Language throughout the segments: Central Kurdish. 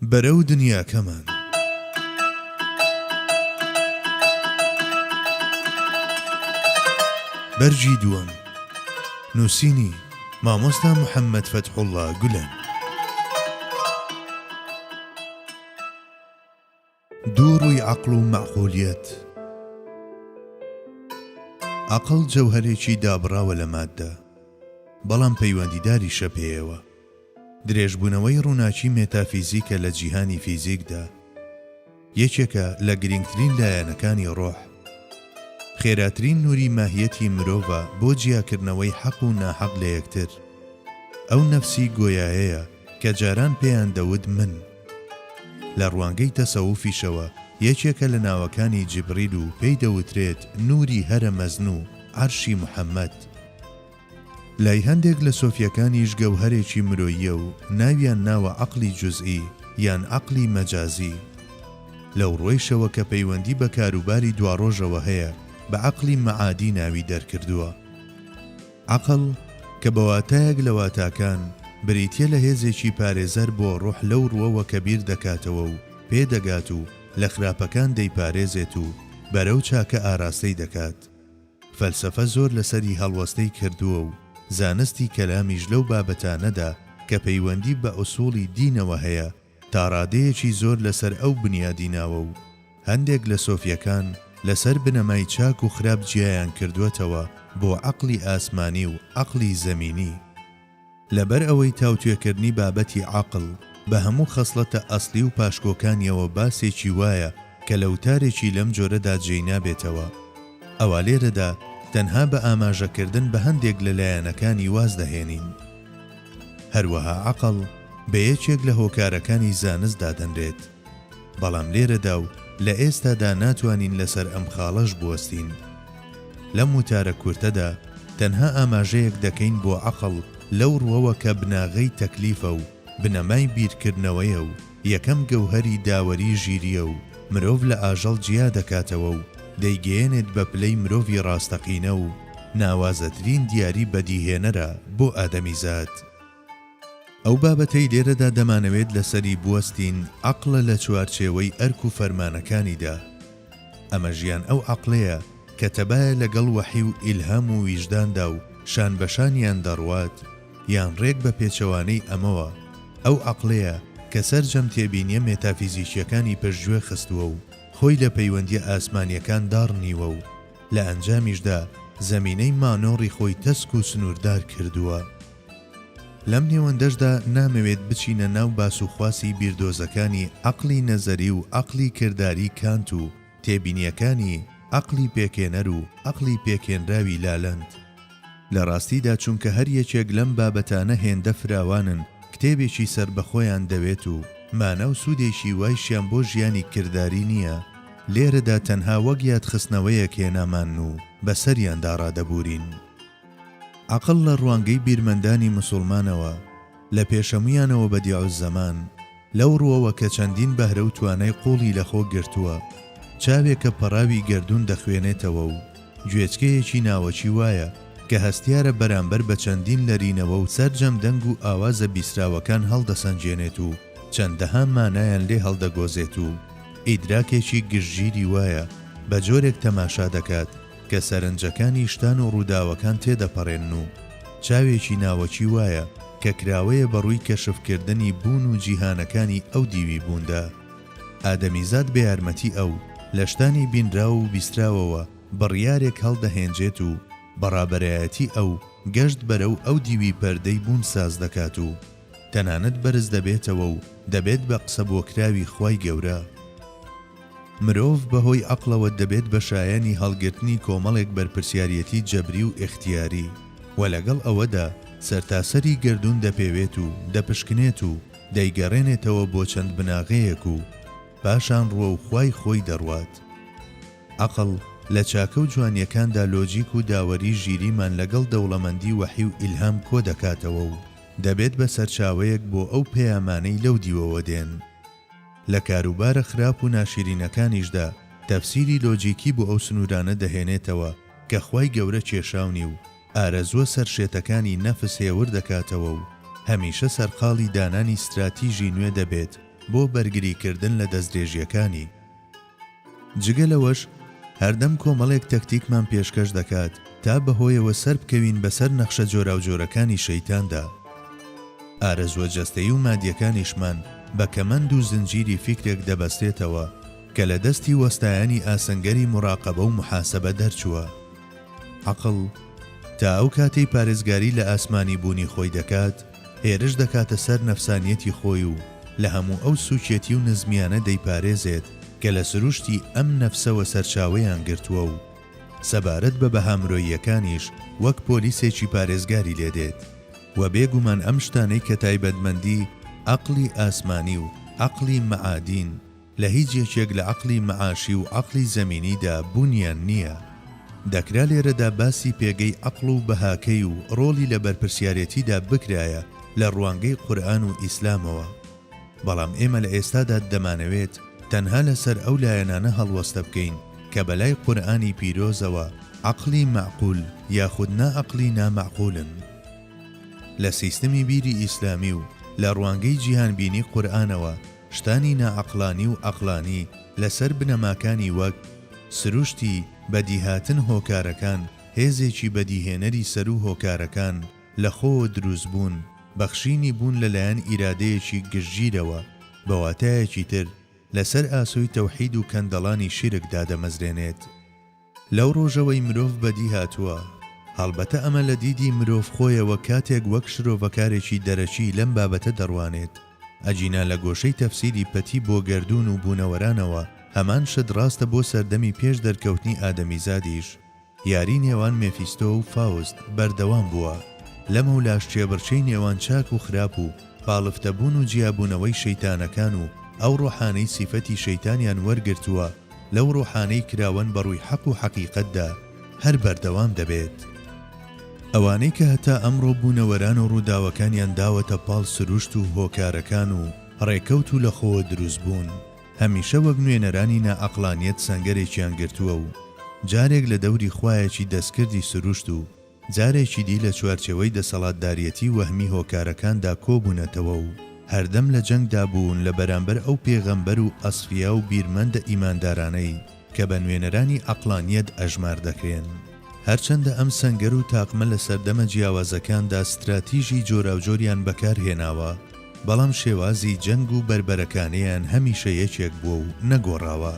بەرەو دنیاکەمان بەرجی دووەم نووسینی مامۆستا محەممەد فەتحوڵڵا گولەن دوو ڕووی عەقڵ و مەعقولیەت عەقڵ جەوهەرێکی دابڕاوە لە ماددە بەڵام پەیوەندیداری شەپێیەوە درێژبوونەوەی ڕووناچی مێتافیزیکە لە جیهانی فیزیکدا یەکێکە لە گرنگترین لایەنەکانی ڕۆح خێراترین نووری ماهیەتی مرۆڤە بۆ جیاکردنەوەی حەق و ناحەق لە یەکتر ئەو نەفسی گۆیایەیە کە جاران پێیان دەوت من لە ڕوانگەی تەسەووفیشەوە یەکێکە لە ناوەکانی جیبریل و پێی دەوترێت نووری هەرە مەزن و عەرشی محەممەد لای هەندێک لە سۆفیەکانیش گەوهەرێکی مرۆییە و ناویان ناوە عەقڵی جوزئی یان عەقڵی مەجازی لەو ڕۆیشەوە کە پەیوەندی بە کاروباری دواڕۆژەوە هەیە بە عەقڵی مەعادی ناوی دەرکردووە عەقڵ کە بە واتایەک لە واتاکان بریتیە لە هێزێکی پارێزەر بۆ ڕۆح لەو ڕووەوە کە بیر دەکاتەوە و پێدەگات و لە خراپەکان دەیپارێزێت و بەرەو چاکە ئاراستەی دەکات فەلسەفە زۆر لەسەری هەڵوەستەی کردووە و زانستی کەلامیش لەو بابەتانەدا کە پەیوەندی بە ئوسوڵی دینەوە هەیە تا ڕادەیەکی زۆر لەسەر ئەو بنیادیناوە و هەندێک لە سۆفیەکان لەسەر بنەمای چاک و خراپ جیایان کردووەتەوە بۆ عەقڵی ئاسمانی و عەقڵی زەمینی لەبەر ئەوەی تاوتوێکردنی بابەتی عەقڵ بە هەموو خەسڵەتە ئەسلی و پاشکۆکانیەوە باسێکی وایە کە لەوتارێکی لەم جۆرەدا جێی نابێتەوە ئەوە لێرەدا تەنها بە ئاماژەکردن بە هەندێک لە لایەنەکانی واز دەهێنین هەروەها عەقڵ بە یەکێک لە هۆکارەکانی زانست دادەنرێت بەڵام لێرەدا و لە ئێستادا ناتوانین لەسەر ئەم خاڵەش بوەستین لەم وتارە کورتەدا تەنها ئاماژەیەک دەکەین بۆ عەقڵ لەو ڕووەوە کە بناغەی تەکلیفە و بنەمای بیرکردنەوەیە و یەکەم گەوهەری داوەری ژیریە و مرۆڤ لە ئاژەڵ جیا دەکاتەوە و دەیگەێنێت بە پلەی مرۆڤی ڕاستەقینە و ناوازەترین دیاری بەدیهێنەرە بۆ ئادەمیزاد ئەو بابەتەی لێرەدا دەمانەوێت لەسەری بوەستین عەقڵە لە چوارچێوەی ئەرک و فەرمانەکانیدا ئەمە ژیان ئەو عەقڵەیە کە تەبایە لەگەڵ وەحی و ئیلهام و ویژداندا و شان بەشانیان دەڕوات یان ڕێک بە پێچەوانەی ئەمەوە ئەو عەقڵەیە کە سەرجەم تێبینیە مێتافیزیکیەکانی پشتگوێ خستووە و خۆی لە پەیوەندی ئاسمانیەکان داڕنیوە و لە ئەنجامیشدا زەمینەی مانۆڕی خۆی تەسک و سنووردار کردووە لەم نێوەندەشدا نامەوێت بچینە ناو باسوخواسی بیردۆزەکانی عەقڵی نەزەری و عەقڵی کرداری کانت و تێبینیەکانی عەقڵی پێکێنەر و عەقڵی پێکێنراوی لالەند لە ڕاستیدا چونکە هەر یەکێک لەم بابەتانە هێندە فراوانن کتێبێکی سربەخۆیان دەوێت و مانە و سوودێکی وایشیان بۆ ژیانی کرداری نییە لێرەدا تەنها وەک یادخستنەوەیەک هێنامان و بەسەریاندا ڕادەبورین عەقڵ لە ڕوانگەی بیرمەندانی موسڵمانەوە لە پێشەمویانەوە بەدیع الزەمان لەو ڕووەوە کە چەندین بەهرە و توانای قوڵی لەخۆ گرتووە چاوێکە پەڕاوی گردون دەخوێنێتەوە و گوێچکەیەکی ناوەچی وایە کە هەستیارە بەرامبەر بە چەندین لەرینەوە و سەرجەم دەنگ و ئاوازە بیستراوەکان هەڵدەسەنجێنێت و چەندەها مانایان لێ هەڵدەگۆزێت و ئیدراکێکی گشتگیری وایە بە جۆرێک تەماشا دەکات کە سەرنجەکانی شتان و ڕووداوەکان تێدەپەڕێن و چاوێکی ناوەچی وایە کە کراوەیە بەڕووی کەشفکردنی بوون و جیهانەکانی ئەو دیوی بووندا ئادەمیزاد بە یارمەتی ئەو لە شتانی بینراوە و بیستراوەوە بڕیارێک هەڵدەهێنجێت و بەڕابەرایەتی ئەو گەشت بەرەو ئەو دیوی پەردەی بوون ساز دەکات و تەنانەت بەرز دەبێتەوە و دەبێت بە قسە بۆ کراوی خوای گەورە مرۆڤ بەهۆی عەقڵەوە دەبێت بە شایانی هەڵگرتنی کۆمەڵێک بەرپرسیارەتی جەبری و ئیختیاری و لەگەڵ ئەوەدا سەرتاسەری گردون دەپێوێت و دەپشکنێت و دەیگەڕێنێتەوە بۆ چەند بناغەیەک و پاشان ڕوە و خوای خۆی دەڕوات عەقڵ لە چاکە و جوانیەکاندا لۆجیک و داوەری ژیریمان لەگەڵ دەوڵەمەندی وەحی و ئیلهام کۆ دەکاتەوە و دەبێت بە سەرچاوەیەک بۆ ئەو پەیامانەی لەو دیوەوە دێن لە کاروبارە خراپ و ناشرینەکانیشدا تەفسیری لۆجیکی بۆ ئەو سنوورانە دەهێنێتەوە کە خوای گەورە کێشاونی و ئارەزووە سەرشێتەکانی نەفس هێور دەکاتەوە و هەمیشە سەرقاڵی دانانی استراتیژی نوێ دەبێت بۆ بەرگریکردن لە دەستدرێژیەکانی. جگە لەوەش هەردەم کۆمەڵێک تەکتیکمان پێشکەش دەکات تا بەهۆیەوە سەر بکەوین بەسەر نەخشە جۆراوجۆرەکانی شەیتاندا. ئارەزوە جەستەیی و مادیەکانیشمان بە کەمەند و زنجیری فیکرێک دەبەستێتەوە کە لە دەستی وەستایانی ئاسەنگەری مراقەبە و محاسەبە دەرچووە. عەقڵ تا ئەو کاتەی پارێزگاری لە ئاسمانی بوونی خۆی دەکات، هێرش دەکاتە سەر نەفسانیەتی خۆی و لە هەموو ئەو سوچێتی و نزمیانە دەیپارێزێت کە لە سروشتی ئەم نەفسەوە سەرچاوەیان گرتووە و سەبارەت بە بەهامرۆییەکانیش وەک پۆلیسێکی پارێزگاری لێدێت. و بێگومان ئەم شتانەی کە تایبەتمەندی عەقڵی ئاسمانی و عەقڵی مەعادین لە هیچ یەکێک لە عەقڵی مەعاشی و عەقڵی زەمینیدا بوونیان نییە. دەکرا لێرەدا باسی پێگەی عەقڵ و بەهاکەی و ڕۆڵی لە بەرپرسیارەتیدا بکرایە لە ڕوانگەی قورئان و ئیسلامەوە. بەڵام ئێمە لە ئێستادا دەمانەوێت تەنها لەسەر ئەو لایەنانە هەڵوەستە بکەین کە بەلای قورئانی پیرۆزەوە عەقڵی معقول یاخود نائەقڵی نامەعقولن. لە سیستەمی بیری ئیسلامی و لە ڕوانگەی جیهانبینی قورئانەوە شتانی نائەقڵانی و ئەقڵانی لەسەر بنەماکانی وەک سروشتی بەدیهاتن هۆکارەکان، هێزێکی بەدیهێنەری سەر و هۆکارەکان لە خۆ دروست بوون، بەخشینی بوون لەلایەن ئیرادەیەکی گشتگیرەوە بەواتایەکی تر لەسەر ئاسۆی تەوحید و کەندەڵانی شیرکدا دەمەزرێنێت. لەو ڕۆژەوەی مرۆڤ بەدی هاتووە. هەڵبەتە ئەمە لە دیدی مرۆڤ خۆیەوە کاتێک وەک شرۆڤەکارێکی دەرەچی لەم بابەتە دەڕوانێت. ئەجینا لە گۆشەی تەفسیری پەتی بۆ گەردوون و بوونەوەرانەوە هەمان شت ڕاستە بۆ سەردەمی پێش دەرکەوتنی ئادەمیزادیش. یاری نێوان مێفیستۆ و فاوست بەردەوام بووە. لەمە و لاشچێبڕچەی نێوان چاک و خراپ و پاڵفتەبوون و جیابوونەوەی شەیتانەکان و ئەو ڕۆحانەی سیفەتی شەیتانیان وەرگرتووە لەو ڕۆحانەی کراون بەڕووی حەق و حەقیقەتدا هەر بەردەوام دەبێت. ئەوانەی کە هەتا ئەمڕۆ بوونەوەران و ڕووداوەکانیان داوەتە پاڵ سروشت و هۆکارەکان و ڕێکەوت و لە خۆوە دروست بوون، هەمیشە وەک نوێنەرانی نائەقڵانیەت سەنگەرێکیان گرتووە و جارێک لە دەوری خوایەکی دەستکردی سروشت و جارێکی دی لە چوارچەوەی دەسەڵاتداریەتی وەهمی هۆکارەکاندا کۆبوونەتەوە و هەردەم لە جەنگدا بوون لە بەرامبەر ئەو پێغەمبەر و ئەسفیا و بیرمەندە ئیماندارانەی کە بە نوێنەرانی عەقڵانیەت ئەژمار دەکرێن. هەرچەندە ئەم سەنگەر و تاقمە لە سەردەمە جیاوازەکاندا ستراتیژی جۆراوجۆریان بەکارهێناوە، بەڵام شێوازی جەنگ و بربەرەکانیان هەمیشە یەکێک بووە و نەگۆڕاوە.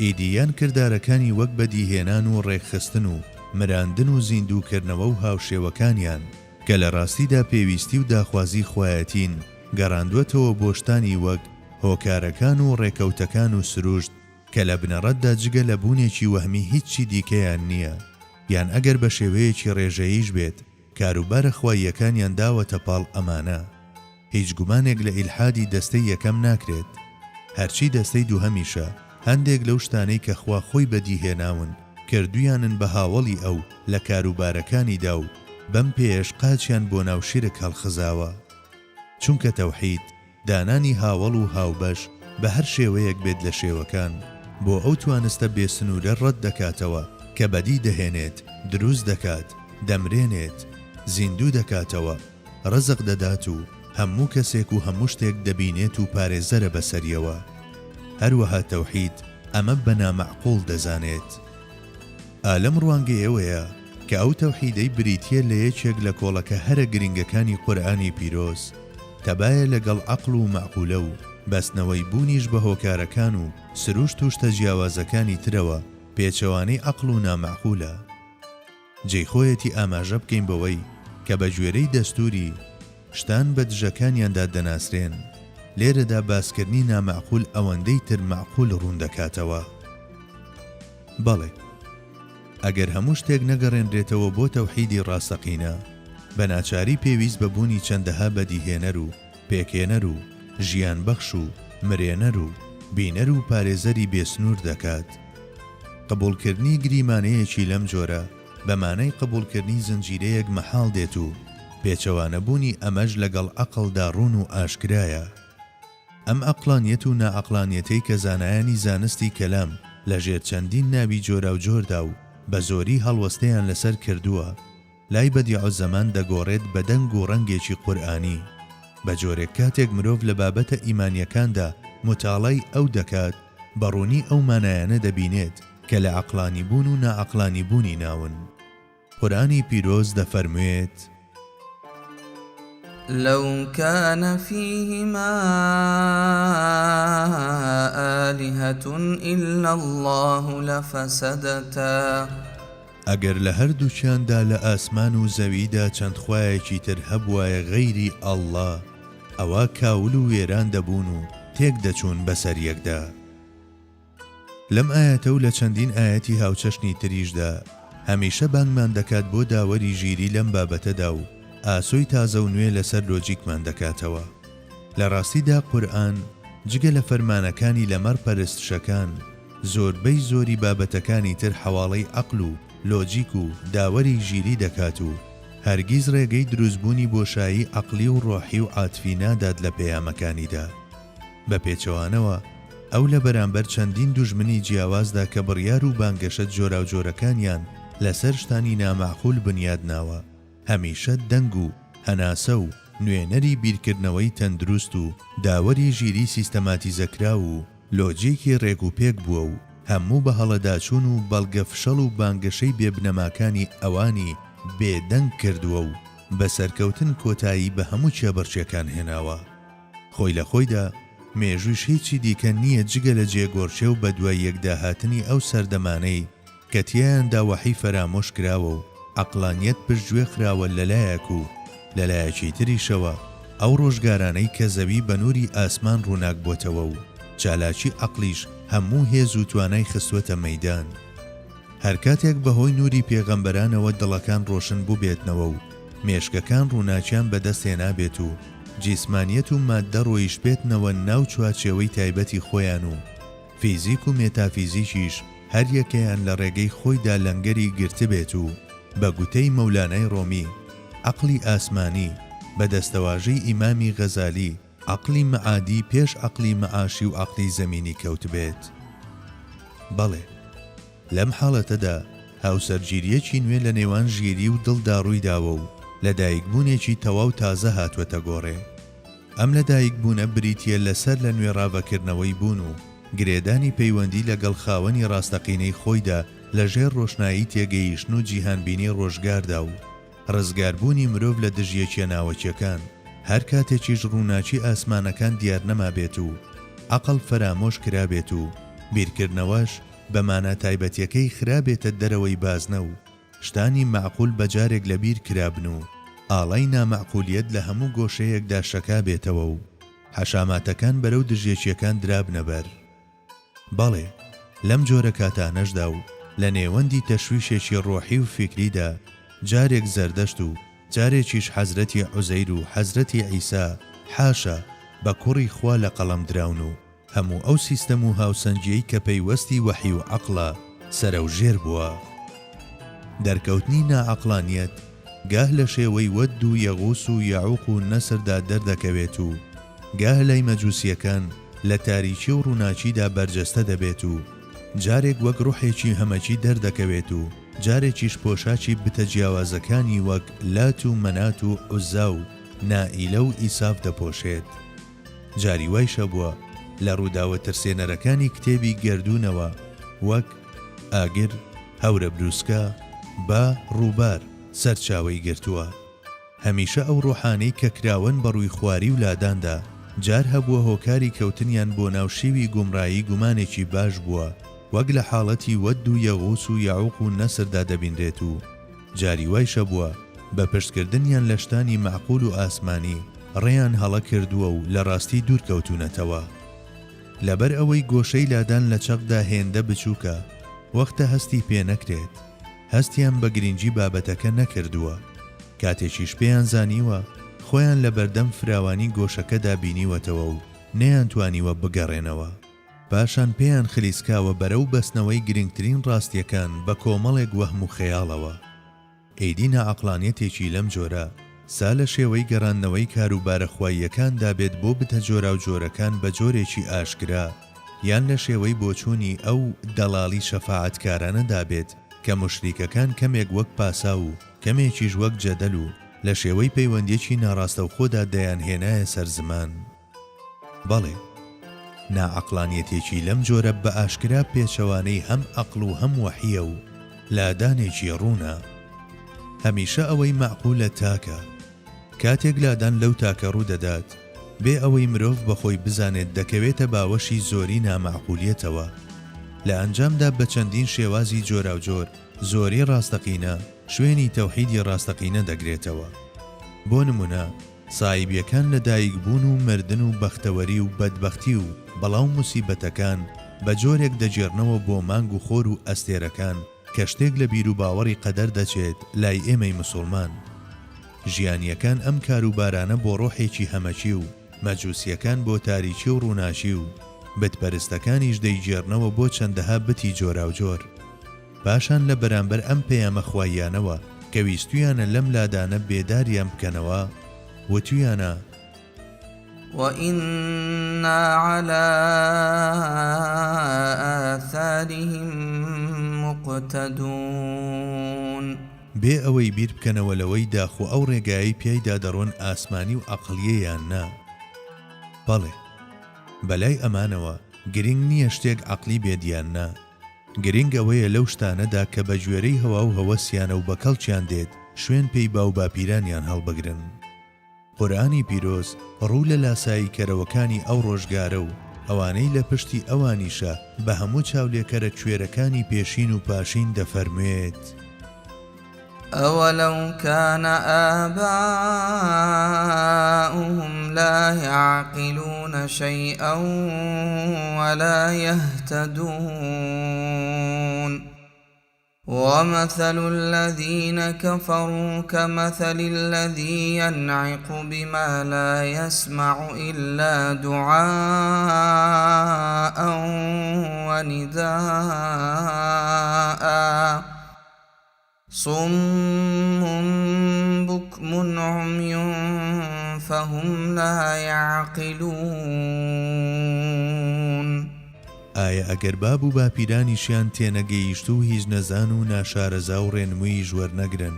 ئیدیان کردارەکانی وەک بەدیهێنان و ڕێکخستن و مراندن و زیندووکردنەوە و هاوشێوەکانیان کە لە ڕاستیدا پێویستی و داخوازی خوایەتین گەڕاندوێتەوە بۆ شتانی وەک هۆکارەکان و ڕێکەوتەکان و سروشت کە لە بنەڕەتدا جگە لە بوونێکی وەهمی هیچی دیکەیان نییە، یان ئەگەر بە شێوەیەکی ڕێژەییش بێت کاروبارە خواییەکانیان داوەتە پاڵ ئەمانە. هیچ گومانێک لە ئیلحادی دەستەی یەکەم ناکرێت، هەرچی دەستەی دووهەمیشە هەندێک لەو شتانەی کە خوا خۆی بەدیهێناون کردویانن بە هاوڵی ئەو لە کاروبارەکانیدا و بەم پێش قاچیان بۆ ناو شیرک هەڵخزاوە. چونکە تەوحید دانانی هاوڵ و هاوبەش بە هەر شێوەیەک بێت لە شێوەکان بۆ ئەو توانستە بێسنوورە ڕەت دەکاتەوە کە بەدی دەهێنێت، دروست دەکات، دەمرێنێت، زیندوو دەکاتەوە، ڕزق دەدات و هەموو کەسێک و هەموو شتێک دەبینێت و پارێزەرە بەسەریەوە. هەروەها تەوحید ئەمە بە نامەعقوڵ دەزانێت. ئالەم ڕوانگەیەوەیە کە ئەو تەوحیدەی بریتیە لە یەکێک لە کۆڵەکە هەرە گرنگەکانی قورئانی پیرۆز، تەبایە لەگەڵ عەقڵ و مەعقولە و بەستنەوەی بوونیش بە هۆکارەکان و سروشت و شتە جیاوازەکانی ترەوە پێچەوانەی عەقڵ و نامەعقولە. جێخۆیەتی ئاماژە بکەین بەوەی کە بە گوێرەی دەستوری شتان بە دژەکانیاندا دەناسرێن، لێرەدا باسکردنی نامەعقول ئەوەندەی تر مەعقول ڕوون دەکاتەوە. بەڵێ، ئەگەر هەموو شتێک نەگەڕێنرێتەوە بۆ تەوحیدی ڕاستەقینە، بە ناچاری پێویست بە بوونی چەندەها بەدیهێنەر و پێکێنەر و ژیان بەخش و مرێنەر و بینەر و پارێزەری بێسنوور دەکات. قبولکردنی گریمانەیەکی لەم جۆرە بەمانەی قبولکردنی زنجیرەیەک مەحاڵ دێت و پێچەوانەبوونی ئەمەش لەگەڵ عەقڵدا ڕوون و ئاشکرایە. ئەم ئەقڵانیەت و نائەقڵانیەتەی کە زانایانی زانستی کەلام لە ژێر چەندین ناوی جۆرا و جۆردا و بە زۆری هەڵوەستەیان لەسەر کردووە، لای بەدیعوزەمان دەگۆڕێت بە دەنگ و ڕەنگێکی قورئانی. بە جۆرێک کاتێک مرۆڤ لە بابەتە ئیمانیەکاندا متاڵای ئەو دەکات بەڕوونی ئەو مانایانە دەبینێت کە لە عەقڵانی بوون و نائەقڵانی بوونی ناون. قورئانی پیرۆز دەفەرموێت: لو كان فيهما آلهة إلا الله لفسدتا. ئەگەر لە هەردووچیاندا لە ئاسمان و زەویدا چەند خوایەکی تر هەبوایە غەیری ئەڵڵا، ئەوە کاول و وێران دەبوون و تێک دەچوون بەسەر یەکدا. لەم ئاەتە و لە چەندین ئاەتی هاوچەشنی تریشدا هەمیشە بانگمان دەکات بۆ داوەری ژیری لەم بابەتەدا و ئاسۆی تازە و نوێ لەسەر لۆجیکمان دەکاتەوە. لە ڕاستیدا قورئان جگە لە فەرمانەکانی لەمەڕ پەرستشەکان زۆربەی زۆری بابەتەکانی تر حەواڵەی عەقڵ و لۆجیک و داوەری ژیری دەکات و هەرگیز ڕێگەی دروستبوونی بۆشایی عەقلی و ڕۆحی و عاتفی نادات لە پەیامەکانیدا. بە پێچەوانەوە ئەو لە بەرامبەر چەندین دوژمنی جیاوازدا کە بڕیار و بانگەشە جۆرا و جۆرەکانیان لەسەر شتانی نامەعقول بنیاد ناوە، هەمیشە دەنگ و هەناسە و نوێنەری بیرکردنەوەی تەندروست و داوەری ژیری سیستەماتیزەکرا و لۆجیکی ڕێک و پێک بووە و هەموو بە هەڵەداچوون و بەڵگە فشەڵ و بانگەشەی بێبنەماکانی ئەوانی بێدەنگ کردووە و بە سەرکەوتن کۆتایی بە هەموو چێبەرچیەکان هێناوە. خۆی لە خۆیدا مێژووش هیچی دیکە نییە جگە لە جێگۆرچێ و بە دوای یەکداهاتنی ئەو سەردەمانەی کە تیایاندا وەحی فەرامۆش کراوە و عەقلانیەت پشتگوێ خراوە لەلایەک و لەلایەکی تریشەوە ئەو ڕۆژگارانەی کە زەوی بە نووری ئاسمان ڕووناک بۆتەوە و چالاکی عەقلیش هەموو هێز و توانای خستوەتە مەیدان. هەر کاتێک بەهۆی نووری پێغەمبەرانەوە دڵەکان ڕۆشن بوو بێتنەوە و مێشکەکان ڕووناکیان بەدەستێنا بێت و جیسمانیەت و ماددە ڕۆیش بێتنەوە ناو چوارچێوەی تایبەتی خۆیان و فیزیک و مێتافیزیکیش هەر یەکەیان لە ڕێگەی خۆیدا لەنگەری گرت بێت و بە گوتەی مەولانای ڕۆمی عەقلی ئاسمانی بە دەستەواژەی ئیمامی غەزالی عەقلی مەعادی پێش عەقلی مەعاشی و عەقلی زەمینی کەوت بێت. بەڵێ لەم حاڵەتەدا هاوسەرگیریەکی نوێ لە نێوان ژیری و دڵدا ڕووی داوە و لەدایکبوونێکی تەواو تازە هاتووەتە گۆڕێ. ئەم لەدایکبوونە بریتیە لەسەر لە نوێ ڕاوەکردنەوەی بوون و گرێدانی پەیوەندی لەگەڵ خاوەنی ڕاستەقینەی خۆیدا لەژێر ڕۆشنایی تێگەیشتن و جیهانبینی ڕۆژگاردا و ڕزگاربوونی مرۆڤ لە دژیەکیە ناوەکیەکان هەر کاتێکیش ڕووناچی ئاسمانەکان دیار نەما بێت و عەقڵ فەرامۆش کرابێت و بیرکردنەوەش بە مانە تایبەتیەکەی خرابێتە دەرەوەی بازنە و شتانی معقول بەجارێک لە بیر کرابن و ئاڵای نامەعقولیەت لە هەموو گۆشەیەکدا شەکا بێتەوە و حەشاماتەکان بەرەو دژیەکیەکان درابنە بەر. بەڵێ لەم جۆرە کاتانەشدا و لە نێوەندی تەشویشێکی ڕۆحی و فیکریدا جارێک زەردەشت و جارێکیش حەزرەتی عوزەیر و حەزرەتی عیسا حاشا بە کوڕی خوا لە قەڵەم دراون و هەموو ئەو سیستەم و هاوسەنجیەی کە پەیوەستی وەحی و عەقڵە سەرەوژێر بووە. دەرکەوتنی نائەقڵانیەت گاه لە شێوەی وەد و یەغوس و یەعوق و نەسردا دەردەکەوێت و گاه لای مەجووسیەکان لە تاریکی و ڕووناچیدا بەرجەستە دەبێت و جارێک وەک ڕوحێکی هەمەچی دەردەکەوێت و جارێکیش پۆشاچی بتە جیاوازەکانی وەک لات و مەنات و عوزا و نائیلە و ئیساف دەپۆشێت. جاری وایشە بووە لە ڕووداوە ترسێنەرەکانی کتێبی گردوونەوە وەک ئاگر، هەورە بروسکە، با ڕووبار سەرچاوەی گرتووە. هەمیشە ئەو ڕۆحانەی کە کراون بە ڕووی خواری و لاداندا جار هەبووە هۆکاری کەوتنیان بۆ ناوشێوی گومڕایی گومانێکی باش بووە وەک لە حاڵەتی وەد و یەغوس و یەعوق و نەسردا دەبینرێت و جاری وایشە بووە بە پشتکردنیان لە شتانی معقول و ئاسمانی ڕێیان هەڵە کردووە و لە ڕاستی دوورکەوتونەتەوە. لەبەر ئەوەی گۆشەی لادان لە چەقدا هێندە بچووکە وەختە هەستی پێ نەکرێت، هەستیان بە گرنگی بابەتەکە نەکردووە. کاتێکیش پێیان زانیوە خۆیان لە بەردەم فراوانی گۆشەکەدا بینیوەتەوە و نەیانتوانیوە بگەڕێنەوە. پاشان پێیان خلیسکاوە بەرەو بەستنەوەی گرنگترین ڕاستیەکان بە کۆمەڵێک وەهم و خەیاڵەوە. ئەیدی نائەقڵانیەتێکی لەم جۆرە سا لە شێوەی گەڕاندنەوەی کاروبارە خواییەکان دابێت بۆ بتە جۆرا و جۆرەکان بە جۆرێکی ئاشکرا یان لە شێوەی بۆچوونی ئەو دەڵاڵی شەفاعەتکارانە دابێت کە مشریکەکان کەمێک وەک پاسا و کەمێکیش وەک جەدەل و لە شێوەی پەیوەندیەکی ناڕاستەوخۆدا دەیانهێنایە سەر زمان. بەڵێ، نائەقڵانیەتێکی لەم جۆرە بە ئاشکرا پێچەوانەی هەم ئەقڵ و هەم وەحیە و لادانێکی ڕوونە. هەمیشە ئەوەی مەعقولە تاکە. کاتێک لادان لەو تاکە ڕوودەدات، بێ ئەوەی مرۆڤ بەخۆی بزانێت دەکەوێتە باوەشی زۆری نامەعقولیەتەوە. لە ئەنجامدا بە چەندین شێوازی جۆراوجۆر زۆری ڕاستەقینە شوێنی تەوحیدی ڕاستەقینە دەگرێتەوە. بۆ نمونە، سایبیەکان لە دایکبوون و مردن و بەختەوەری و بەدبەختی و بەڵاو موسیبەتەکان بە جۆرێک دەجێڕنەوە بۆ مانگ و خۆر و ئەستێرەکان کە شتێک لە بیر و باوەڕی قەدەر دەچێت لای ئێمەی مسڵمان. ژیانیەکان ئەم کاروبارانە بۆ ڕۆحێکی هەمەچی و مەجووسیەکان بۆ تاریکی و ڕووناچی و بتپەرستەکانیش دەیجێڕنەوە بۆ چەندەها بتی جۆراوجۆر. پاشان لە بەرامبەر ئەم پەیامە خواییانەوە کە ویستویانە لەم لادانە بێداریان بکەنەوە، وتویانە: وَإِنَّا عَلَى آثَارِهِم مُقْتَدُونَ. بێ ئەوەی بیر بکەنەوە لەوەی داخۆ ئەو ڕێگایی پیایدا دەڕۆن ئاسمانی و عەقڵیەیان نا. بەڵێ، بەلای ئەمانەوە گرنگ نییە شتێک عەقلی بێدیان نا. گرنگ ئەوەیە لەو شتانەدا کە بە گوێرەی هەوا و هەوەسیانە و بەکەڵچیان دێت شوێن پێی باو باپیرانیان هەڵبگرن. قورئانی پیرۆز ڕوو لە لاسایی کەرەوەکانی ئەو ڕۆژگارە و ئەوانەی لە پشتی ئەوانیشە بە هەموو چاولێکەرە کوێرەکانی پێشین و پاشین دەفەرموێت: أَوَلَوْ كَانَ آبَاؤُهُمْ لَا يَعْقِلُونَ شَيْئًا وَلَا يَهْتَدُونَ وَمَثَلُ الَّذِينَ كَفَرُوا كَمَثَلِ الَّذِي يَنْعِقُ بِمَا لَا يَسْمَعُ إِلَّا دُعَاءً وَنِدَاءً صُمٌّ بُكْمٌ عُمْيٌ فَهُمْ لَا يَعْقِلُونَ. ئایا ئەگەر باب و باپیرانیشیان تێنەگەیشت و هیچ نەزان و ناشارەزا و ڕێنمووی ژوەرنەگرن،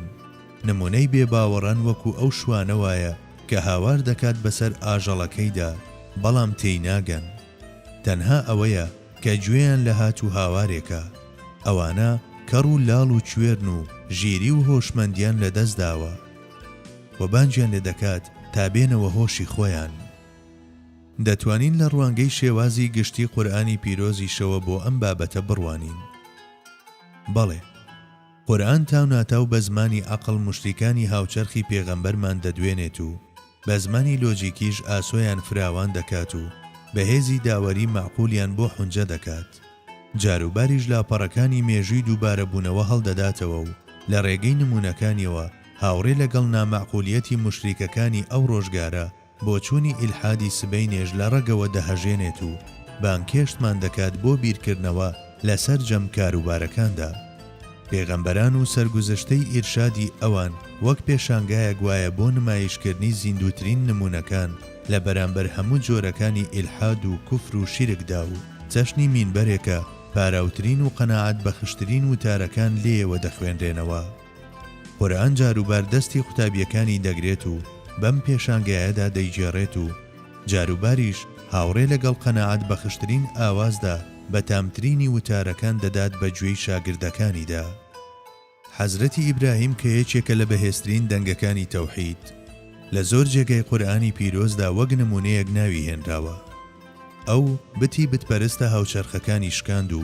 نمونەی بێباوەڕان وەکو ئەو شوانە وایە کە هاوار دەکات بەسەر ئاژەڵەکەیدا بەڵام تێی ناگەن. تەنها ئەوەیە کە گوێیان لە هات و هاوارێکە. ئەوانە کەڕ و لاڵ و کوێرن و ژیری و هۆشمەندیان لە دەست داوە و بانگیان لێ دەکات تا بێنەوە هۆشی خۆیان. دەتوانین لە ڕوانگەی شێوازی گشتی قورئانی پیرۆزیشەوە بۆ ئەم بابەتە بڕوانین. بەڵێ، قورئان تاوناتاو بە زمانی عەقڵ مشتریکانی هاوچەرخی پێغەمبەرمان دەدوێنێت و بە زمانی لۆجیکیش ئاسۆیان فراوان دەکات و بەهێزی داوەری مەعقولیان بۆ حونجە دەکات. جاروباریش لاپەڕەکانی مێژووی دووبارە بوونەوە هەڵدەداتەوە و لە ڕێگەی نمونەکانیەوە هاوڕێ لەگەڵ نامەعقولیەتی مشریکەکانی ئەو ڕۆژگارە بۆ چوونی ئیلحادی سبەینێژ لە ڕەگەوە دەهەژێنێت و بانکێشتمان دەکات بۆ بیرکردنەوە لەسەر جەم کاروبارەکاندا. پێغەمبەران و سەرگوزەشتەی ئیرشادی ئەوان وەک پێشانگایە گوایە بۆ نمایشکردنی زیندووترین نمونەکان لە بەرامبەر هەموو جۆرەکانی ئیلحاد و کوفر و شیرکدا و چەشنی مینبەرێکە پاراوترین و قەناعەت بەخشترین وتارەکان لێیەوە دەخوێنرێنەوە. قورئان جاروبار دەستی قوتابیەکانی دەگرێت و بەم پێشانگایەدا دەیجێڕێت و جاروباریش هاوڕێ لەگەڵ قەناعەت بەخشترین ئاوازدا بە تامترینی وتارەکان دەدات بە گوێی شاگردەکانیدا. حەزرەتی ئیبراهیم کە یەکێکە لە بەهێزترین دەنگەکانی تەوحید لە زۆر جێگەی قورئانی پیرۆزدا وەک نمونەیەک ناوی هێنراوە. ئەو بتی بتپەرستە هاوچەرخەکانی شکاند و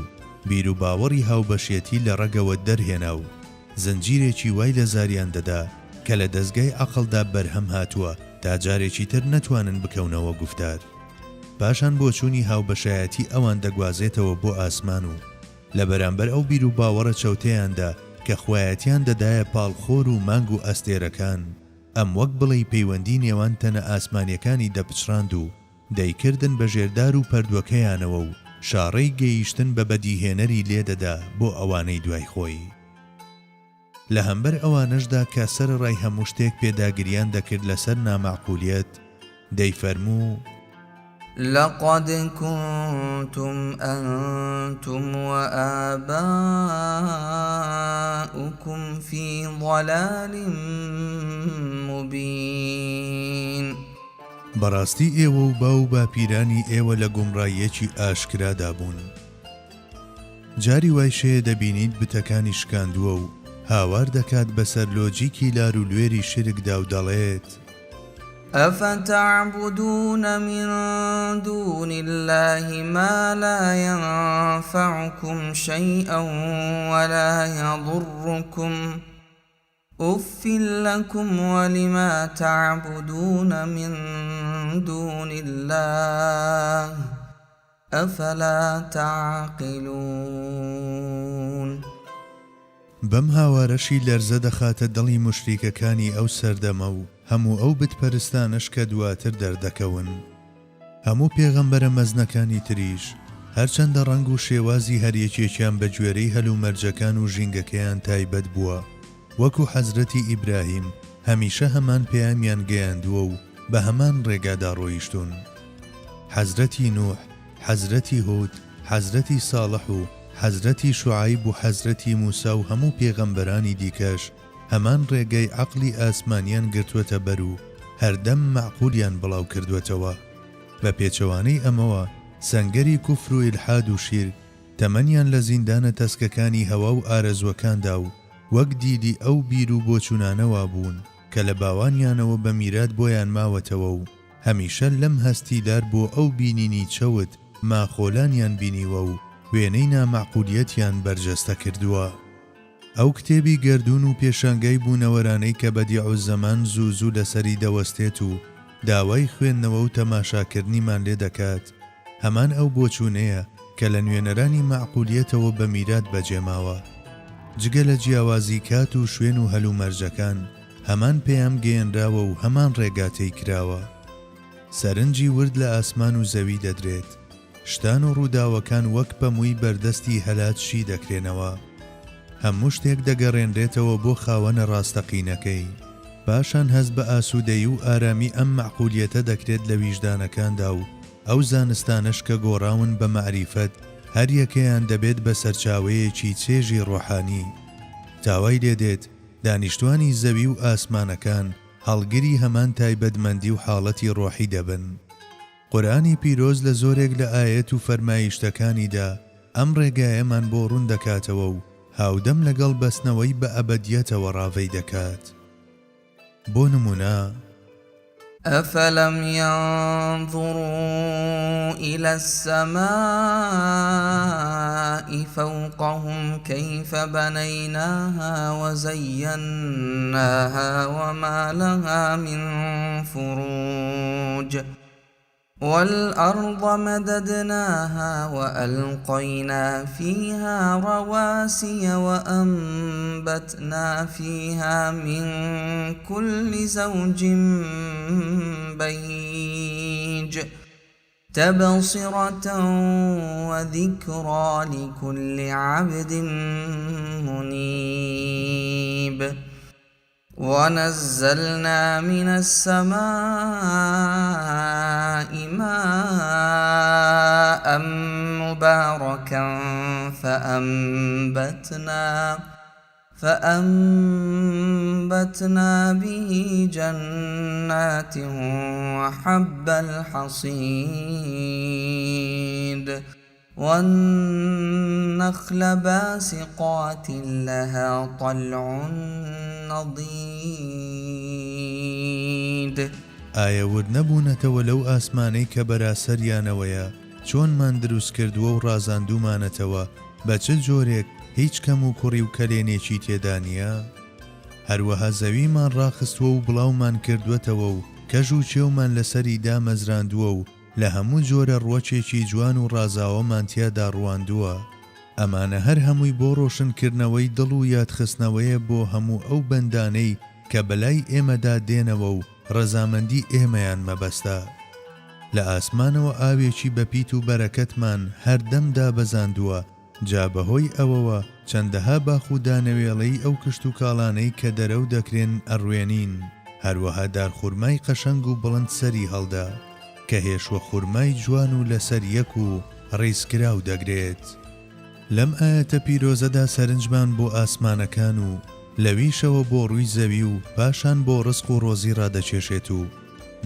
بیر و باوەڕی هاوبەشێتی لە ڕەگەوە دەرهێنا و زنجیرێکی وای لە زاریان دەدا کە لە دەستگای عەقڵدا بەرهەم هاتووە تا جارێکی تر نەتوانن بکەونەوە گوفتار. پاشان بۆ چوونی هاوبەشایەتی ئەوان دەگوازێتەوە بۆ ئاسمان و لە بەرامبەر ئەو بیر و باوەڕە چەوتەیاندا کە خوایەتیان دەدایە پاڵخۆر و مانگ و ئەستێرەکان، ئەم وەک بڵێ پەیوەندی نێوان تەنە ئاسمانیەکانی دەپچڕاند و دەیکردن بە ژێردار و پەردووەکەیانەوە و شاڕەی گەیشتن بە بەدیهێنەری لێدەدا بۆ ئەوانەی دوای خۆی. لە هەمبەر ئەوانەشدا کە سەرڕای هەموو شتێک پێداگریان دەکرد لەسەر نامەعقولیەت، دەیفەرموو: لقد كنتم أنتم وآباؤكم في ضلال مبين بەڕاستی ئێوە و باو باپیرانی ئێوە لە گومڕاییەکی ئاشکرادا بوون. جاری وای شەیە دەبینیت بتەکانی شکاندووە و هاوار دەکات بەسەر لۆجیکی لاروولوێری شرکدا و دەڵێت أفتعبدون من دون الله ما لا ينفعكم شيئا ولا يضركم أف لكم ولما تعبدون من دون الله أفلا تعقلون بەم هاوارەشی لەرزە دەخاتە دڵی موشریکەکانی ئەو سەردەمە و هەموو ئەو بتپەرستانش کە دواتر دەردەکەون. هەموو پێغەمبەرە مەزنەکانی تریش هەرچەندە ڕەنگ و شێوازی هەریەکێکیان بە گوێرەی هەلومەرجەکان و ژینگەکەیان تایبەت بووە، وەکو حەزرەتی ئیبراهیم هەمیشە هەمان پەیامیان گەیاندووە و بە هەمان ڕێگادا ڕۆیشتون. حەزرەتی نوح، حەزرەتی هود، حەزرەتی ساڵح و حەزرەتی شوعایب و حەزرەتی موسا و هەموو پێغەمبەرانی دیکەش هەمان ڕێگەی عەقلی ئاسمانیان گرتووەتە بەر و هەردەم مەعقولیان بڵاو کردوێتەوە. بە پێچەوانەی ئەمەوە سەنگەری کوفر و ئیلحاد و شیر تەمەنیان لە زیندانە تەسکەکانی هەوا و ئارەزوەکاندا و وەک دیدی ئەو بیر و بۆچوونانەوە بوون کە لە باوانیانەوە بە میرات بۆیان ماوەتەوە و هەمیشە لەم هەستیدار بۆ ئەو بینینی چەوت ماخۆلانیان بینیوە و وێنەی نامەعقولیەتیان بەرجەستە کردووە. ئەو کتێبی گەردون و پێشانگەی بوونەوەرانەی کە بەدیع زەمان زوو لەسەری دەوەستێت و داوای خوێندنەوە و تەماشاکردنیمان لێ دەکات، هەمان ئەو بۆچوونەیە کە لە نوێنەرانی مەعقولیەتەوە بە میرات بەجێماوە. جگە لە جیاوازی کات و شوێن و هەلومەرجەکان هەمان پێیام گەیەنراوە و هەمان ڕێگاتەی کراوە. سەرنجی ورد لە ئاسمان و زەوی دەدرێت، شتان و ڕووداوەکان وەک بەمووی بەردەستی هەلاتشی دەکرێنەوە. هەموو شتێک دەگەڕێنرێتەوە بۆ خاوەنە ڕاستەقینەکەی، پاشان هەست بە ئاسوودەیی و ئارامی ئەم مەعقولیەتە دەکرێت لە ویژدانەکاندا و ئەو زانستانش کە گۆڕاون بە مەعریفەت هەر یەکەیان دەبێت بە سەرچاوەیەکی چێژی ڕۆحانی. تاوای لێدێت دانیشتوانی زەوی و ئاسمانەکان هەڵگری هەمان تایبەتمەندی و حاڵەتی ڕۆحی دەبن. قورئانی پیرۆز لە زۆرێک لە ئاەت و فەرمایشتەکانیدا ئەم ڕێگایەمان بۆ ڕوون دەکاتەوە و هاودەم لەگەڵ بەستنەوەی بە ئەبەدیەتەوە ڕاوەی دەکات. بۆ نمونە أفلم ينظروا إلى السماء فوقهم كيف بنيناها وزيناها وما لها من فروج والأرض مددناها وألقينا فيها رواسي وأنبتنا فيها من كل زوج بهيج تبصرة وذكرى لكل عبد منيب ونزلنا من السماء ماء مباركا فأنبتنا به جنات وحب الحصيد والنخل باسقات لها طلع نضيد. ئایا وردنەبوونەتەوە لەو ئاسمانەی کە بەراسەریانەوەیە چۆنمان دروست کردووە و ڕازاندومانەتەوە بە چ جۆرێک هیچ کەم و کوڕی و کەلێنێکی تێدا نییە؟ هەروەها زەویمان ڕاخستووە و بڵاومان کردوێتەوە و کەژ و چێومان لەسەری دامەزراندووە و لە هەموو جۆرە ڕۆچێکی جوان و ڕازاوەمان تیادا ڕواندووە. ئەمانە هەر هەمووی بۆ ڕۆشنکردنەوەی دڵ و یادخستنەوەیە بۆ هەموو ئەو بەندانەی کە بەلای ئێمەدا دێنەوە و ڕەزامەندی ئێمەیان مەبەستە. لە ئاسمانەوە ئاوێکی بەپیت و بەرەکەتمان هەردەمدا بەزاندووە، جا بەهۆی ئەوەوە چەندەها باخ و دانەوێڵەی ئەو کشت و کاڵانەی کە دەرەو دەکرێن ئەڕوێنین. هەروەها دارخورمای قەشەنگ و بڵند سەری هەڵدا کە هێشوە خورمای جوان و لەسەر یەک و ڕێزکراو دەگرێت. لەم ئاەتە پیرۆزەدا سەرنجمان بۆ ئاسمانەکان و لەویشەوە بۆ ڕووی زەوی و پاشان بۆ ڕزق و ڕۆزی ڕادەچێشێت و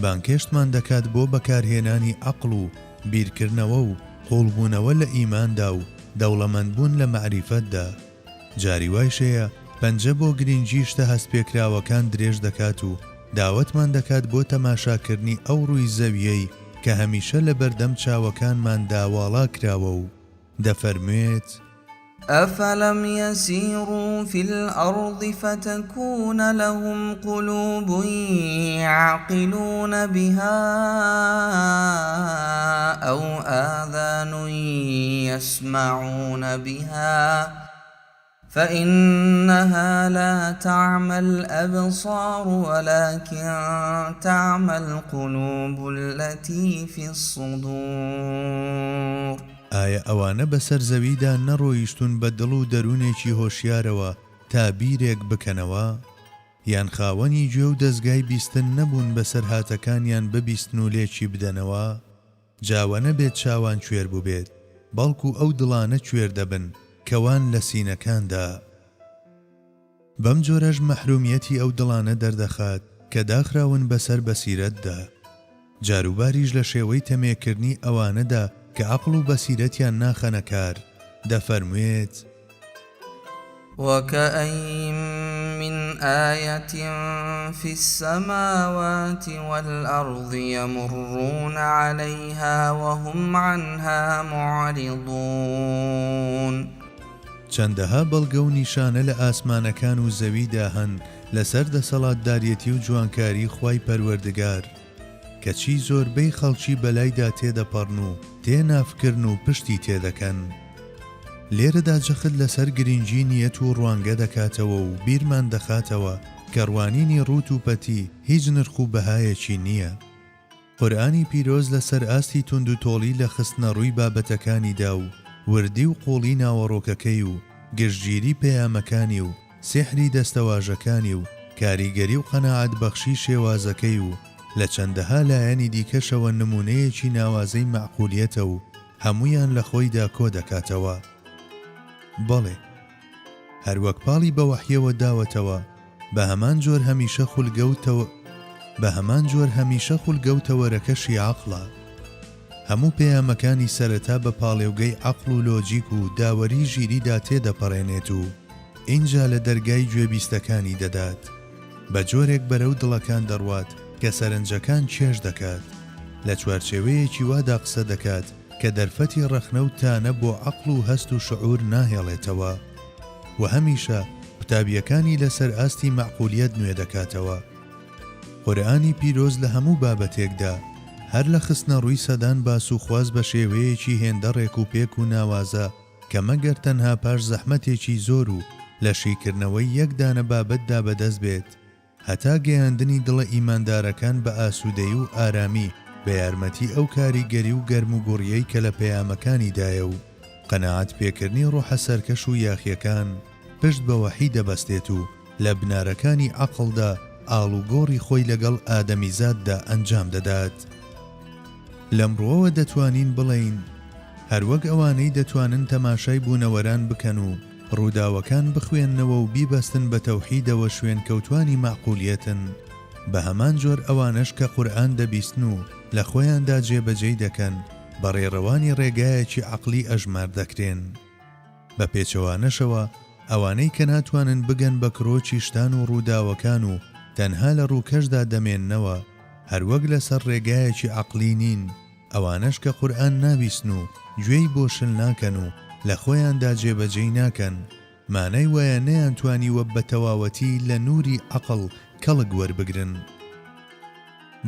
بانکێشتمان دەکات بۆ بەکارهێنانی عەقڵ و بیرکردنەوە و قوڵبوونەوە لە ئیماندا و دەوڵەمەندبوون لە مەعریفەتدا. جاری وایشەیە پەنجە بۆ گرنگی شتە هەستپێکراوەکان درێژ دەکات و داوەتمان دەکات بۆ تەماشاکردنی ئەو ڕووی زەویەی کە هەمیشە لە بەردەم چاوەکانمان داواڵا کراوە و دەفەرموێت: أفلم يسيروا في الأرض فتكون لهم قلوب يعقلون بها أو آذان يسمعون بها فإنها لا تعمى الأبصار ولكن تعمى القلوب التي في الصدور. ئایا ئەوانە بەسەر زەویدا نەڕۆیشتون بە دڵ و دەروونێکی هۆشیارەوە تا بیرێک بکەنەوە؟ یان خاوەنی گوێ و دەستگای بیستن نەبوون بەسەر هاتەکانیان ببیستن و لێکی بدەنەوە؟ جاوە نەبێت چاوان کوێر بووبێت، بەڵکو ئەو دڵانە کوێر دەبن کەوان لە سینەکاندا. بەم جۆرەش مەحرومیەتی ئەو دڵانە دەردەخات کە داخراون بەسەر بەسیرەتدا. جاروباریش لە شێوەی تەمێکردنی ئەوانەدا کە عەقڵ و بەسیرەتیان ناخەنە کار دەفەرموێت: وكأين من آية في السماوات والأرض يمرون عليها وهم عنها معرضون. چەندەها بەڵگە و نیشانە لە ئاسمانەکان و زەویدا هەن لەسەر دەسەڵاتدارەتی و جوانکاری خوای پەروەردگار، کەچی زۆربەی خەڵکی بەلایدا تێدەپەڕن و تێنافکردن و پشتی تێدەکەن. لێرەدا جەخت لەسەر گرنگی نیەت و ڕوانگە دەکاتەوە و بیرمان دەخاتەوە کە ڕوانینی ڕوت و پەتی هیچ نرخ و بەهایەکی نییە. قورئانی پیرۆز لەسەر ئاستی تونند و تۆڵی لە خستنە ڕووی بابەتەکانیدا و وردی و قوڵی ناوەڕۆکەکەی و گشتگیری پەیامەکانی و سحری دەستەواژەکانی و کاریگەری و قەناعەت بەخشی شێوازەکەی و لە چەندەها لایەنی دیکەشەوە نمونەیەکی ناوازەی معقولیەتە و هەمویان لە خۆیدا کۆ دەکاتەوە. بەڵێ، هەروەک پاڵی بە وەحیەوە داوەتەوە بە هەمان جۆر هەمیشە خولگەوتەوەرەکەشی عەقڵە. هەموو پەیامەکانی سەرەتا بە پاڵێوگەی عەقڵ و لۆجیک و داوەری ژیریدا تێدەپەڕێنێت و اینجا لە دەرگای گوێبیستەکانی دەدات، بە جۆرێک بەرەو دڵەکان دەڕوات کە سەرنجەکان چێژ دەکات، لە چوارچێوەیەکی وادا قسە دەکات کە دەرفەتی ڕەخنە و تانە بۆ عەقڵ و هەست و شعور ناهێڵێتەوە و هەمیشە قوتابیەکانی لەسەر ئاستی معقولیەت نوێ دەکاتەوە. قورئانی پیرۆز لە هەموو بابەتێکدا هەر لە خستنە ڕووی سەدان باس و خواز بە شێوەیەکی هێندە ڕێک و پێک و ناوازە کە مەگەر تەنها پاش زەحمەتێکی زۆر و لەشیکردنەوەی یەک دانە بابەتدا بەدەست بێت، هەتا گەیاندنی دڵە ئیماندارەکان بە ئاسوودەیی و ئارامی بە یارمەتی ئەو کاریگەری و گەرم و گوڕیەی کە لە پەیامەکانیدایە و قەناعەت پێکردنی ڕوحە سەرکەش و یاخیەکان پشت بە وەحی دەبەستێت و لە بنارەکانی عەقڵدا ئاڵوگۆڕی خۆی لەگەڵ ئادەمیزاددا ئەنجام دەدات. لەمڕۆوە دەتوانین بڵێین هەروەک ئەوانەی دەتوانن تەماشای بوونەوەران بکەن و ڕووداوەکان بخوێننەوە و بیبەستن بە تەوحیدەوە شوێن کەوتوانی معقولیەتن، بە هەمان جۆر ئەوانەش کە قورئان دەبیستن و لە خۆیاندا جێبەجێی دەکەن بە ڕێڕەوانی ڕێگایەکی عەقلی ئەژمار دەکرێن. بە پێچەوانەشەوە ئەوانەی کە ناتوانن بگەن بە کرۆکی شتان و ڕووداوەکان و تەنها لە ڕووکەشدا دەمێننەوە هەروەک لەسەر ڕێگایەکی عەقلی نین، ئەوانەش کە قورئان نابیستن و گوێی بۆ شل ناکەن و لە خۆیاندا جێبەجێی ناکەن، مانای وایە نەیانتوانیوە بە تەواوەتی لە نووری عەقڵ کەڵک وەربگرن.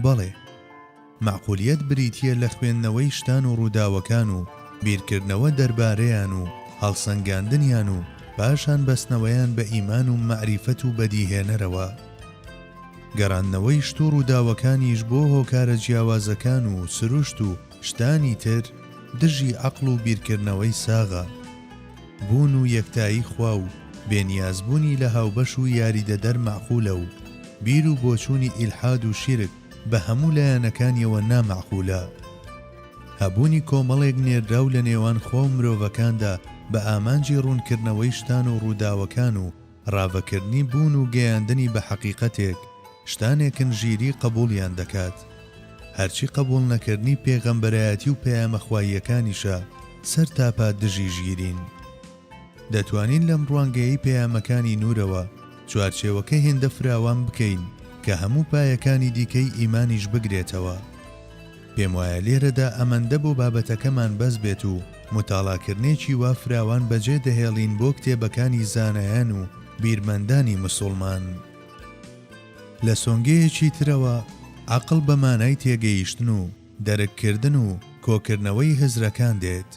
بەڵێ، معقولیەت بریتیە لە خوێندنەوەی شتان و ڕووداوەکان و بیرکردنەوە دەربارەیان و هەڵسەنگاندنیان و پاشان بەستنەوەیان بە ئیمان و مەعریفەت و بەدیهێنەرەوە. گەڕاندنەوەی شت و ڕووداوەکانیش بۆ هۆکارە جیاوازەکان و سروشت و شتانی تر دژی عەقڵ و بیرکردنەوەی ساغە. بوون و یەکتایی خوا و بێنیازبوونی لە هاوبەش و یاریدەدەر معقولە و بیر و بۆچوونی ئیلحاد و شیرک بە هەموو لایەنەکانیەوە نامەعقولە. هەبوونی کۆمەڵێک نێردراو لە نێوان خوا و مرۆڤەکاندا بە ئامانجی ڕوونکردنەوەی شتان و ڕووداوەکان و ڕاوەکردنی بوون و گەیاندنی بە حەقیقەتێک شتانێکن ژیری قبولیان دەکات. هەرچی قبول نەکردنی پێغەمبەرایەتی و پەیامەخواییەکانیشە سەر تاپا دژی ژیرین. دەتوانین لەم ڕوانگەیەی پەیامەکانی نورەوە چوارچێوەکە هێندە فراوان بکەین کە هەموو پایەکانی دیکەی ئیمانیش بگرێتەوە. پێم وایە لێرەدا ئەمەندە بۆ بابەتەکەمان بەس بێت و متاڵاکردنێکی وا فراوان بەجێ دەهێڵین بۆ کتێبەکانی زانایان و بیرمەندانی مسڵمان. لە سۆنگەیەکی ترەوە عەقڵ بە مانای تێگەیشتن و دەرککردن و کۆکردنەوەی هزرەکان دێت.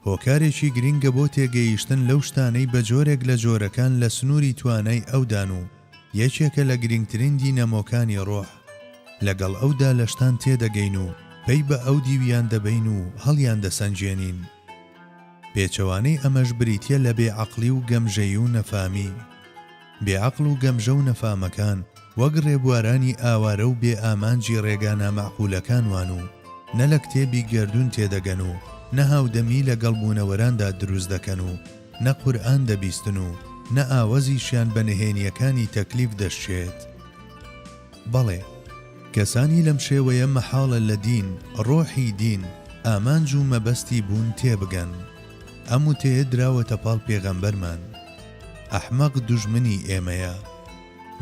هۆکارێکی گرینگە بۆ تێگەیشتن لەو شتانەی بە جۆرێک لە جۆرەکان لە سنووری توانای ئەودان و یەکێکە لە گرنگترین دینەمۆکانی ڕۆح. لەگەڵ ئەودا لە شتان تێدەگەین و پێی بە ئەو دیویان دەبین و هەڵیان دەسەنجێنین. پێچەوانەی ئەمەش بریتیە لە بێعەقڵی و گەمژەیی و نەفامی. بێعەقڵ و گەمژە و نەفامەکان وەک ڕێبوارانی ئاوارە و بێ ئامانجی ڕێگا نامەعقولەکان وان و نە لە کتێبی گەردوون تێدەگەن و نە هاودەمی لەگەڵ بوونەوەراندا دروست دەکەن و نە قورئان دەبیستن و نە ئاوەزیشیان بە نهێنیەکانی تەکلیف دەشێت. بەڵێ کەسانی لەم شێوەیە مەحاڵە لە دین، ڕۆحی دین، ئامانج و مەبەستی بوون تێبگەن. ئەم وتەیە دراوەتە پاڵ پێغەمبەرمان. ئەحمەق دوژمنی ئێمەیە.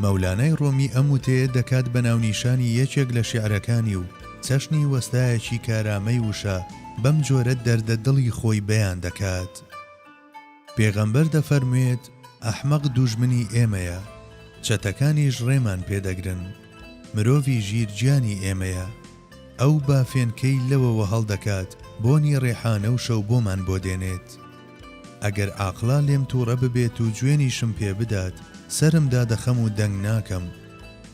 مەولانای ڕۆمی ئەم وتەیە دەکات بە ناونیشانی یەکێک لە شیعرەکانی و چەشنی وەستایەکی کارامەی وشە بەم جۆرە دەردە دڵی خۆی بەیان دەکات. پێغەمبەر دەفەرموێت ئەحمەق دوژمنی ئێمەیە، چەتەکانیش ڕێمان پێدەگرن، مرۆڤی ژیرگیانی ئێمەیە. ئەو بافێنکەی لەوەوە هەڵدەکات بۆنی ڕێحانە و شەو بۆمان بۆ دێنێت. ئەگەر عاقڵا لێم تووڕە ببێت و گوێنیشم پێ بدات سرمدا دەخەم و دەنگ ناکەم،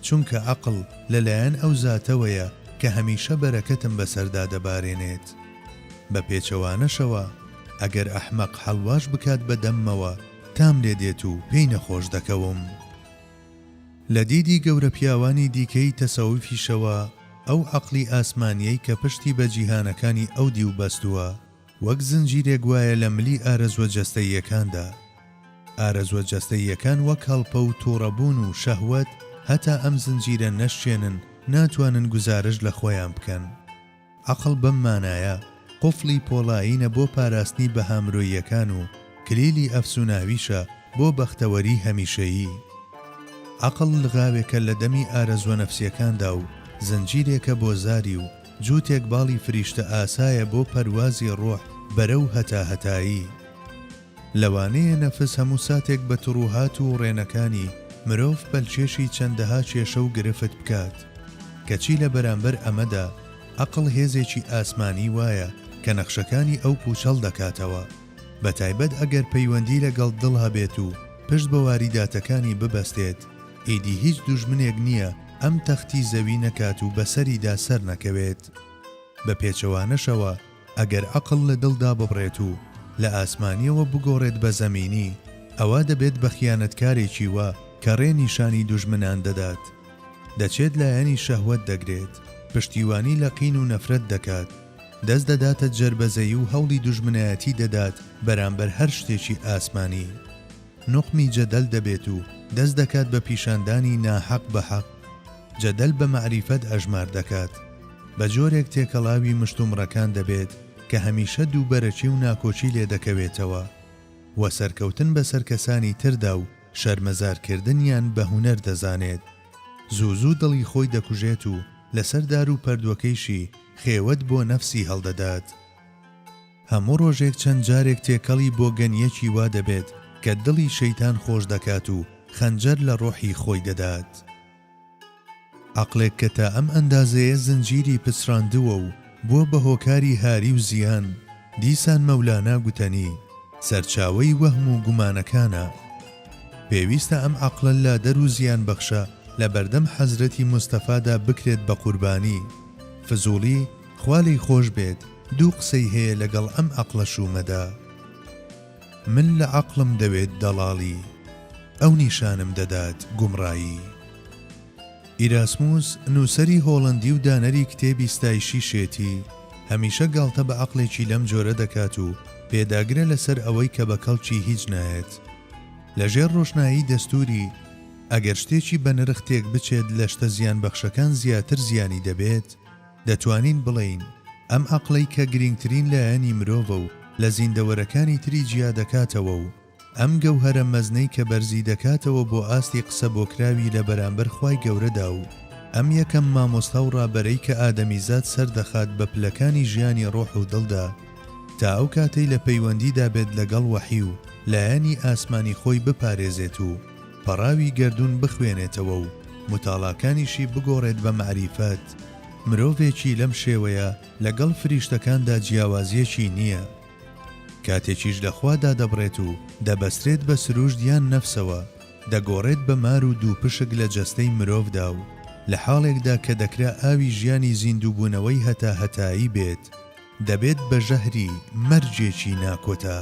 چونکە عەقڵ لەلایەن ئەو زاتەوەیە کە هەمیشە بەرەکەتم بەسەردا دەبارێنێت. بە پێچەوانەشەوە ئەگەر ئەحمەق هەڵواش بکات بە دەممەوە تام لێ دێت و پێی نەخۆش دەکەوم. لە دیدی گەورە پیاوانی دیکەی تەسەووفیشەوە ئەو عەقڵی ئاسمانیەی کە پشتی بە جیهانەکانی ئەو دی و بەستووە وەک زنجیرێک وایە لە ملی ئارەزوە جەستەییەکاندا. ئارەزوە جەستەییەکان وەک هەڵپە و تووڕەبوون و شەهوەت هەتا ئەم زنجیرە نەشێنن ناتوانن گوزارش لە خۆیان بکەن. عەقڵ بەم مانایە قوفڵی پۆڵایینە بۆ پاراستنی بە هامرۆییەکان و کلیلی ئەفسوناویشە بۆ بەختەوەری هەمیشەیی. عەقڵ لغاوێکە لە دەمی ئارەزوە نەفسیەکاندا و زنجیرێکە بۆ زاری و جووتێک باڵی فریشتە ئاسایە بۆ پەروازی ڕۆح بەرەو هەتاهەتایی. لەوانەیە نەفس هەموو ساتێک بە تڕوهات و ڕێنەکانی مرۆڤ پەلچێشی چەندەها کێشە و گرفت بکات. کەچی لە بەرامبەر ئەمەدا عەقڵ هێزێکی ئاسمانی وایە کە نەخشەکانی ئەو پوچەڵ دەکاتەوە، بەتایبەت ئەگەر پەیوەندی لەگەڵ دڵ هەبێت و پشت بە واریداتەکانی ببەستێت، ئیدی هیچ دوژمنێک نییە ئەم تەختی زەوی نەکات و بەسەریدا سەر نەکەوێت. بە پێچەوانەشەوە ئەگەر عەقڵ لە دڵدا ببڕێت و لە ئاسمانیەوە بگۆڕێت بە زەمینی، ئەوە دەبێت بە خیانەتکارێکی وا کە ڕێنیشانی دوژمنان دەدات. دەچێت لایەنی شەهوەت دەگرێت، پشتیوانی لە قین و نەفرەت دەکات، دەست دەداتە جەربەزەیی و هەوڵی دوژمنایەتی دەدات بەرامبەر هەر شتێکی ئاسمانی. نوقمی جەدەل دەبێت و دەست دەکات بە پیشاندانی ناحەق بە حەق. جەدەل بە مەعریفەت ئەژمار دەکات، بە جۆرێک تێکەڵاوی مشتومڕەکان دەبێت کە هەمیشە دووبەرەچی و ناکۆچی لێ دەکەوێتەوە و سەرکەوتن بەسەر کەسانی تردا و شەرمەزارکردنیان بە هونەر دەزانێت. زوو دڵی خۆی دەکوژێت و لەسەر دار و پەردووەکەیشی خێوەت بۆ نەفسی هەڵدەدات. هەموو ڕۆژێک چەند جارێک تێکەڵی بۆ گەنیەکی وا دەبێت کە دڵی شەیتان خۆش دەکات و خەنجەر لە ڕۆحی خۆی دەدات. عەقڵێک کە تا ئەم ئەندازەیە زنجیری پچڕاندووە و بووە بە هۆکاری هاری و زیان، دیسان مەولانا گوتەنی سەرچاوەی وەهم و گومانەکانە. پێویستە ئەم عەقڵە لادەر و زیان بەخشە لە بەردەم حەزرەتی مستەفادا بکرێت بە قوربانی. فزوڵی خوالی خۆش بێت دوو قسەی هەیە لەگەڵ ئەم عەقڵە شومەدا. من لە عەقڵم دەوێت دەڵاڵی، ئەو نیشانم دەدات گومڕایی. ئیراسموس نووسەری هۆڵەندی و دانەری کتێبی ستایشی شێتی هەمیشە گاڵتە بە عەقڵێکی لەم جۆرە دەکات و پێداگرە لەسەر ئەوەی کە بە کەڵکی هیچ نایێت. لەژێر ڕۆشنایی دەستوری ئەگەر شتێکی بە نرخ تێک بچێت لە شتە زیان بەخشەکان زیاتر زیانی دەبێت، دەتوانین بڵین ئەم عەقڵەی کە گرنگترین لایەنی مرۆڤە و لە زیندەوەرەکانی تری جیا دەکاتەوە و ئەم گەوهەرە مەزنەی کە بەرزی دەکاتەوە بۆ ئاستی قسە بۆ کراوی لە بەرامبەر خوای گەورەدا و ئەم یەکەم مامۆستا و ڕابەرەی کە ئادەمیزاد سەردەخات بە پلەکانی ژیانی ڕۆح و دڵدا تا ئەو کاتەی لە پەیوەندیدا بێت لەگەڵ وەحی و لایەنی ئاسمانی خۆی بپارێزێت و پەڕاوی گەردون بخوێنێتەوە و متاڵاکانیشی بگۆڕێت بە معریفەت. مرۆڤێکی لەم شێوەیە لەگەڵ فریشتەکاندا جیاوازیەکی نییە. کاتێکیش لەخوادا دەبڕێت و دەبەسترێت بە سروشت یان نەفسەوە، دەگۆڕێت بە مار و دوو پشک لە جەستەی مرۆڤدا و لە حاڵێکدا کە دەکرا ئاوی ژیانی زیندووبوونەوەی هەتا هەتایی بێت، دەبێت بە ژەهری مەرجێکی ناکۆتا.